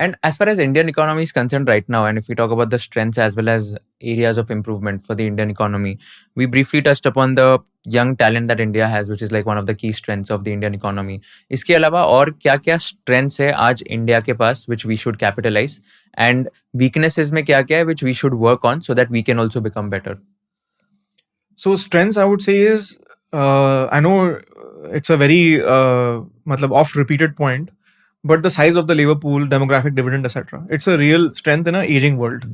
And as far as Indian economy is concerned right now, and if we talk about the strengths as well as areas of improvement for the Indian economy, we briefly touched upon the young talent that India has, which is like one of the key strengths of the Indian economy. इसके अलावा और क्या क्या strengths है आज India के पास which we should capitalize, and weaknesses में क्या क्या है which we should work on so that we can also become better. So strengths, I would say, is I know it's a very matlab oft repeated point, but the size of the labor pool, demographic dividend, etc. It's a real strength in an aging world.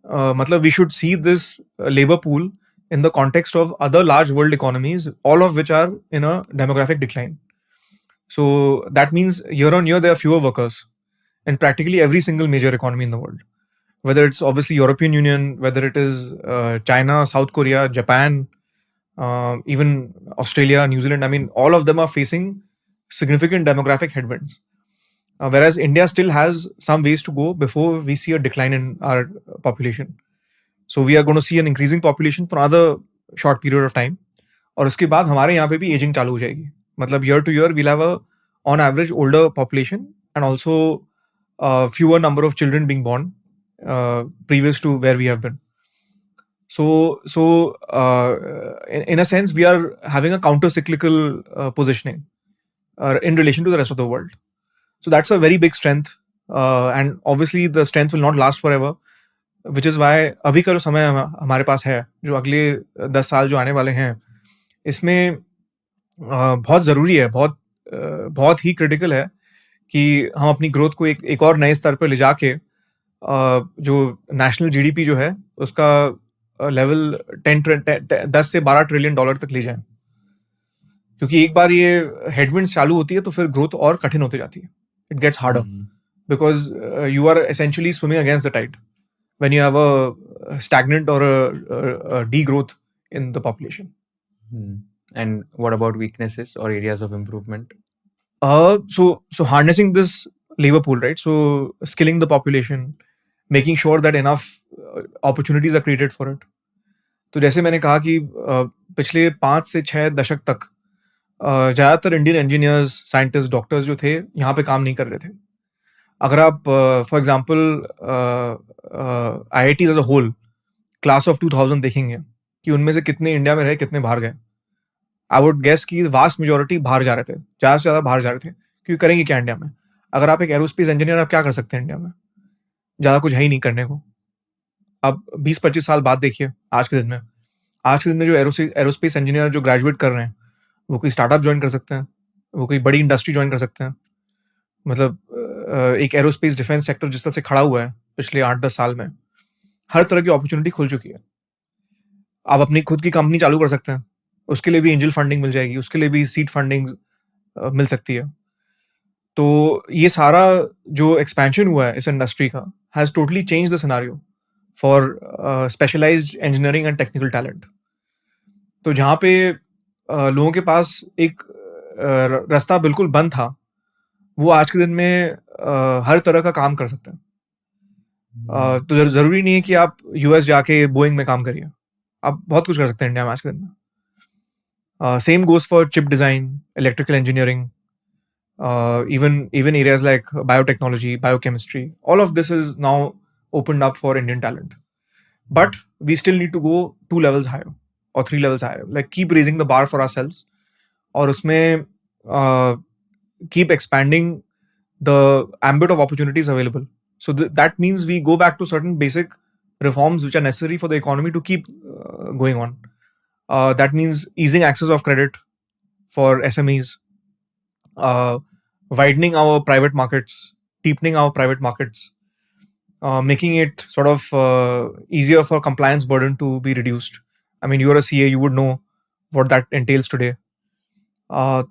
Matlab we should see this labor pool in the context of other large world economies, all of which are in a demographic decline. So that means year on year there are fewer workers in practically every single major economy in the world. Whether it's obviously European Union, whether it is China, South Korea, Japan, even Australia, New Zealand, I mean, all of them are facing significant demographic headwinds. Whereas India still has some ways to go before we see a decline in our population. So we are going to see an increasing population for another short period of time. और उसके बाद हमारे यहाँ पे भी ageing चालू हो जाएगी. मतलब year to year we'll have a on average older population and also fewer number of children being born previous to where we have been. So in a sense, we are having a counter-cyclical positioning in relation to the rest of the world. So that's a very big strength, and obviously the strength will not last forever, which is why अभी का जो समय हमारे पास है, जो अगले 10 साल जो आने वाले हैं, इसमें बहुत ज़रूरी है, बहुत ही क्रिटिकल है कि हम अपनी ग्रोथ को एक और नए स्तर पर ले जाके जो नेशनल जीडीपी जो है उसका लेवल 10 से 12 ट्रिलियन डॉलर तक ले जाएं, क्योंकि एक बार ये हेडविंड्स चालू होती है तो फिर ग्रोथ और कठिन होती जाती है. It gets harder because you are essentially swimming against the tide when you have a stagnant or a D growth in the population. And what about weaknesses or areas of improvement? So harnessing this labor pool, right? So skilling the population, making sure that enough opportunities are created for it. तो जैसे मैंने कहा कि पिछले 5 से 6 दशक तक ज़्यादातर इंडियन इंजीनियर्स, साइंटिस्ट, डॉक्टर्स जो थे यहाँ पे काम नहीं कर रहे थे. अगर आप for example IITs as a whole class of 2000 देखेंगे कि उनमें से कितने इंडिया में रहे, कितने बाहर गए. आई वुड गेस कि वास्ट मेजोरिटी बाहर जा रहे थे, ज़्यादा से ज़्यादा बाहर जा रहे थे. क्योंकि करेंगे क्या इंडिया में? अगर आप एक एरोस्पेस इंजीनियर, आप क्या कर सकते हैं इंडिया में? ज़्यादा कुछ है ही नहीं करने को. अब 20-25 साल बाद देखिए, आज के दिन में जो एरोस्पेस इंजीनियर जो ग्रेजुएट कर रहे हैं, वो कोई स्टार्टअप ज्वाइन कर सकते हैं, वो कोई बड़ी इंडस्ट्री ज्वाइन कर सकते हैं. मतलब एक एरोस्पेस डिफेंस सेक्टर जिस तरह से खड़ा हुआ है पिछले 8-10 साल में, हर तरह की अपॉर्चुनिटी खुल चुकी है. आप अपनी खुद की कंपनी चालू कर सकते हैं, उसके लिए भी एंजल फंडिंग मिल जाएगी, उसके लिए भी सीड फंडिंग मिल सकती है. तो ये सारा जो एक्सपेंशन हुआ है इस इंडस्ट्री का has totally change the scenario for specialised engineering and technical talent. तो जहाँ पे लोगों के पास एक रास्ता बिल्कुल बंद था, वो आज के दिन में हर तरह का काम कर सकते हैं. तो ज़रूरी नहीं है कि आप US जाके बोइंग में काम करिए, आप बहुत कुछ कर सकते हैं इंडिया में आज के दिन में. Same goes for chip design, electrical engineering, even areas like biotechnology, biochemistry. All of this is now opened up for Indian talent. But we still need to go 2 levels higher or 3 levels higher. Like keep raising the bar for ourselves. और उसमें keep expanding the ambit of opportunities available. So that means we go back to certain basic reforms which are necessary for the economy to keep going on. That means easing access of credit for SMEs, widening our private markets, deepening our private markets, making it sort of easier for compliance burden to be reduced. I mean, you're a CA, you would know what that entails today.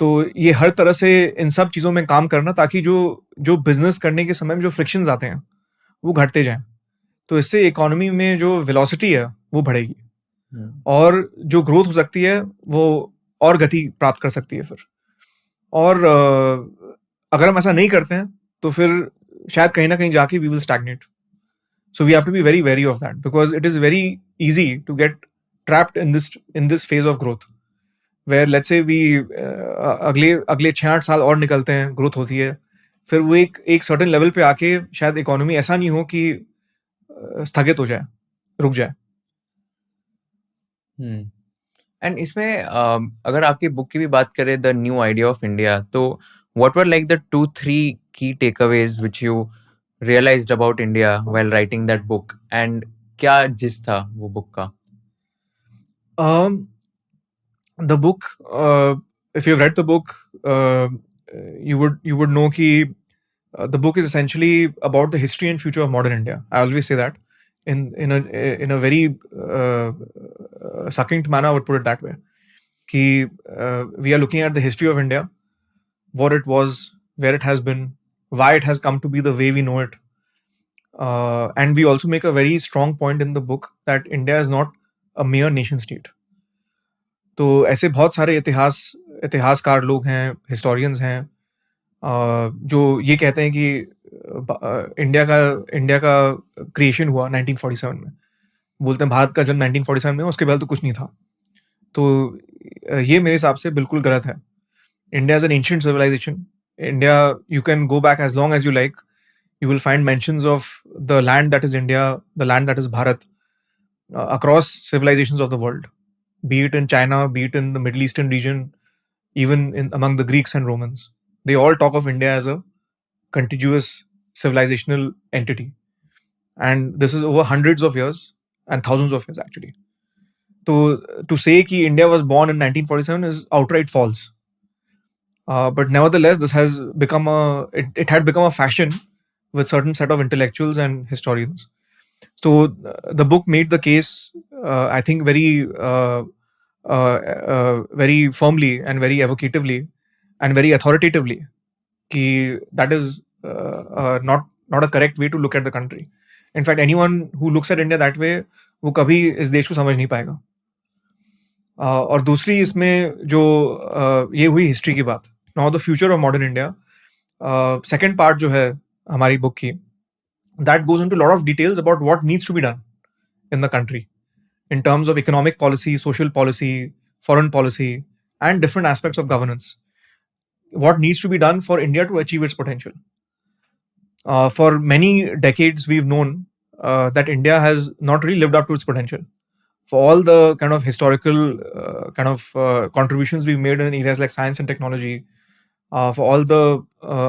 तो ये हर तरह से इन सब चीज़ों में काम करना, ताकि जो बिजनेस करने के समय में जो फ्रिक्शंस आते हैं वो घटते जाएं. तो इससे इकोनॉमी में जो वेलोसिटी है वो बढ़ेगी, और जो ग्रोथ हो सकती है वो और गति प्राप्त कर सकती है फिर. और अगर हम ऐसा नहीं करते हैं तो फिर शायद कहीं ना कहीं जाके we will stagnate. So we have to be very very of that, because it is very easy to get trapped in this phase of growth, where let's say we अगले 6-8 साल और निकलते हैं, ग्रोथ होती है, फिर वो एक सर्टेन लेवल पे आके शायद इकोनॉमी ऐसा नहीं हो कि स्थगित हो जाए, रुक जाए। एंड इसमें अगर आपकी बुक की भी बात करें, the new idea of India, तो व्हाट वर लाइक द 2-3 की takeaways which you realised about India while writing that book, and क्या जिस था वो बुक का? The book, if you've read the book, you would know कि the book is essentially about the history and future of modern India. I always say that in a very succinct manner, I would put it that way. कि we are looking at the history of India, what it was, where it has been, why it has come to be the way we know it. And we also make a very strong point in the book that India is not a mere nation state. तो ऐसे बहुत सारे इतिहासकार लोग हैं, historians हैं, जो ये कहते हैं कि इंडिया का क्रिएशन हुआ 1947 में। बोलते हैं भारत का जन्म 1947 में, उसके पहले तो कुछ नहीं था। तो ये मेरे हिसाब से बिल्कुल गलत है। India is an ancient civilisation. India, you can go back as long as you like, you will find mentions of the land that is India, the land that is Bharat, across civilizations of the world, be it in China, be it in the Middle Eastern region, even among the Greeks and Romans. They all talk of India as a contiguous civilizational entity. And this is over hundreds of years and thousands of years, actually. To say that India was born in 1947 is outright false. But nevertheless, this has become it had become a fashion with certain set of intellectuals and historians. So the book made the case, I think, very firmly and very evocatively and very authoritatively, कि that is not a correct way to look at the country. In fact, anyone who looks at India that way, वो कभी इस देश को समझ नहीं पाएगा। और दूसरी इसमें जो ये हुई हिस्ट्री की बात, now the future of modern India, second part जो है हमारी बुक की, that goes into a lot of details about what needs to be done in the country in terms of economic policy, social policy, foreign policy, and different aspects of governance. What needs to be done for India to achieve its potential? For many decades, we've known that India has not really lived up to its potential. For all the kind of historical contributions we've made in areas like science and technology, for all the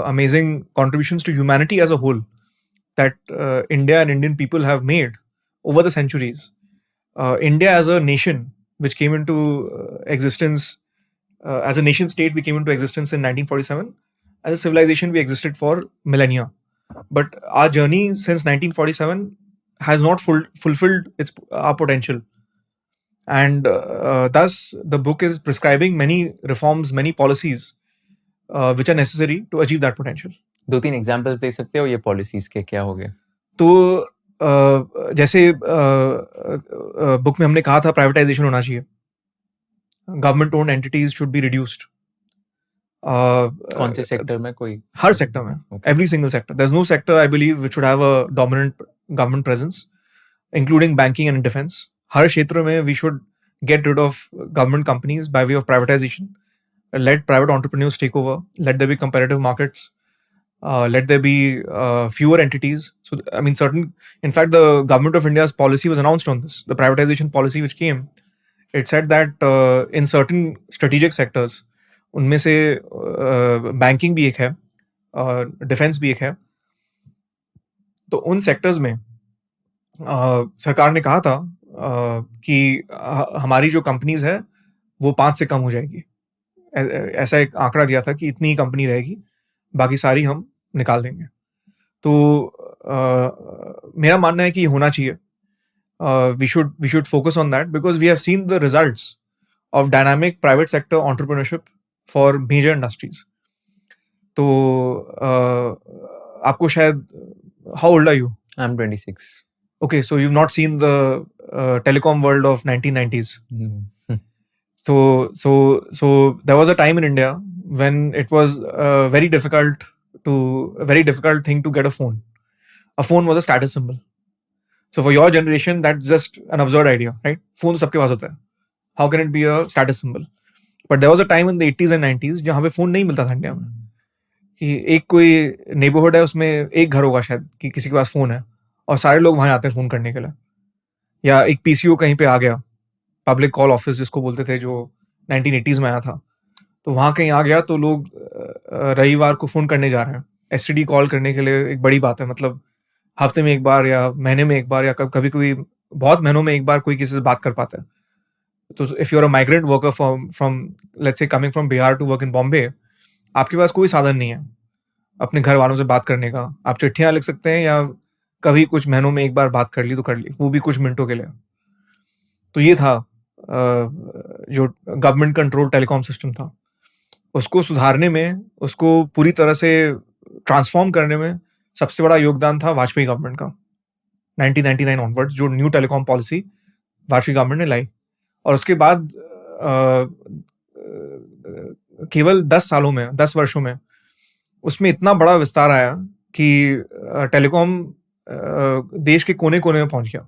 amazing contributions to humanity as a whole that India and Indian people have made over the centuries. India as a nation, which came into existence, as a nation state, we came into existence in 1947. As a civilization, we existed for millennia. But our journey since 1947 has not fulfilled our potential. And thus, the book is prescribing many reforms, many policies which are necessary to achieve that potential. 2-3 examples दे सकते हो ये policies के, क्या हो गए? तो जैसे book में हमने कहा था प्राइवेटाइजेशन होना चाहिए, government owned entities should be reduced. कौन से सेक्टर में? कोई हर सेक्टर में, every single sector. There is no sector I believe which should have a dominant government presence, including banking and defence. हर क्षेत्र में we should get rid of government companies by way of privatization, let private entrepreneurs take over, let there be competitive markets, let there be fewer entities. So, I mean, in fact, the government of India's policy was announced on this. The privatization policy which came, it said that in certain strategic sectors, उनमें से banking भी एक है, defence भी एक है, तो उन सेक्टर्स में सरकार ने कहा था कि हमारी जो कंपनीज है वो 5 से कम हो जाएगी। ऐसा एक आंकड़ा दिया था कि इतनी ही कंपनी रहेगी, बाकी सारी हम निकाल देंगे। तो मेरा मानना है कि ये होना चाहिए। We should focus on that because we have seen the results of dynamic private sector entrepreneurship for major industries. तो आपको शायद, how old are you? I am 26. Okay, so you've not seen the telecom world of 1990s. So there was a time in India when it was a very difficult thing to get a phone. A phone was a status symbol. So for your generation, that's just an absurd idea, right? Phone तो सबके पास होता है. How can it be a status symbol? But there was a time in the 80s and 90s जहाँ पे phone नहीं मिलता था India में, कि एक कोई नेबरहुड है, उसमें एक घर होगा शायद कि किसी के पास फ़ोन है और सारे लोग वहाँ जाते हैं फ़ोन करने के लिए। या एक पीसीओ कहीं पे आ गया, पब्लिक कॉल ऑफिस जिसको बोलते थे, जो 1980s में आया था, तो वहाँ कहीं आ गया तो लोग रविवार को फ़ोन करने जा रहे हैं। एसटीडी कॉल करने के लिए एक बड़ी बात है, मतलब हफ्ते में एक बार या महीने में एक बार या कभी कभी बहुत महीनों में एक बार कोई किसी से बात कर पाता है। तो if you are a migrant worker from let's say coming from Bihar to work in Bombay, आपके पास कोई साधन नहीं है अपने घर वालों से बात करने का। आप चिट्ठियाँ लिख सकते हैं या कभी कुछ महीनों में एक बार बात कर ली तो कर ली, वो भी कुछ मिनटों के लिए। तो ये था जो गवर्नमेंट कंट्रोल टेलीकॉम सिस्टम था, उसको सुधारने में, उसको पूरी तरह से ट्रांसफॉर्म करने में सबसे बड़ा योगदान था वाजपेयी गवर्नमेंट का। 1999 ऑनवर्ड्स जो new telecom policy Vajpayee government ने लाई, और उसके बाद केवल 10 सालों में, 10 वर्षों में उसमें इतना बड़ा विस्तार आया कि टेलीकॉम देश के कोने कोने में पहुंच गया।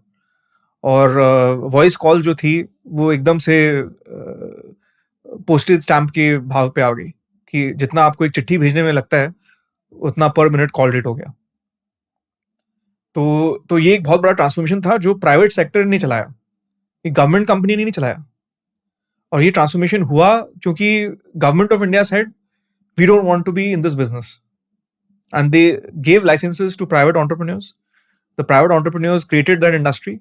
और वॉइस कॉल जो थी वो एकदम से पोस्टेज स्टैंप के भाव पे आ गई कि जितना आपको एक चिट्ठी भेजने में लगता है उतना पर मिनट कॉल रेट हो गया। तो ये एक बहुत बड़ा ट्रांसफॉर्मेशन था जो प्राइवेट सेक्टर ने चलाया, ये गवर्नमेंट कंपनी ने नहीं चलाया। और ये ट्रांसफॉर्मेशन हुआ क्योंकि government of India said we don't want to be in this business, and they gave licences to private entrepreneurs. The private entrepreneurs created that industry,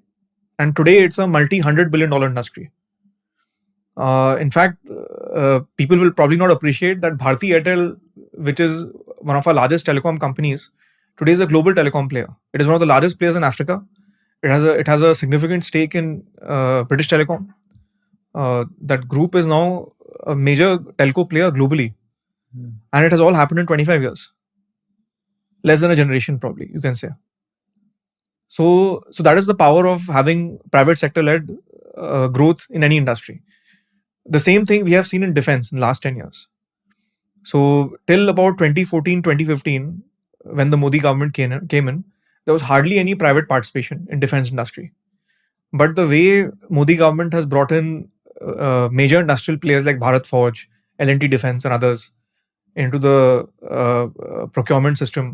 and today it's a multi-$100 billion industry. In fact, people will probably not appreciate that Bharti Airtel, which is one of our largest telecom companies, today is a global telecom player. It is one of the largest players in Africa. It has a significant stake in British Telecom. That group is now a major telco player globally, and it has all happened in 25 years, less than a generation, probably you can say. So that is the power of having private sector-led growth in any industry. The same thing we have seen in defense in the last 10 years. So till about 2014, 2015, when the Modi government came in, there was hardly any private participation in defense industry. But the way Modi government has brought in major industrial players like Bharat Forge, L&T Defense and others into the procurement system,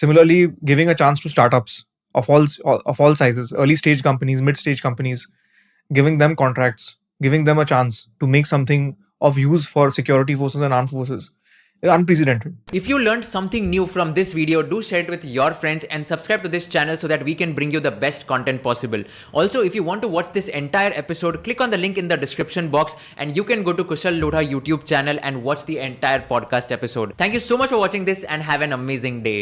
similarly giving a chance to startups of all sizes, early stage companies, mid stage companies, giving them contracts, giving them a chance to make something of use for security forces and armed forces is unprecedented. If you learned something new from this video, do share it with your friends and subscribe to this channel so that we can bring you the best content possible. Also, if you want to watch this entire episode, click on the link in the description box and you can go to Kushal Lodha YouTube channel and watch the entire podcast episode. Thank you so much for watching this and have an amazing day.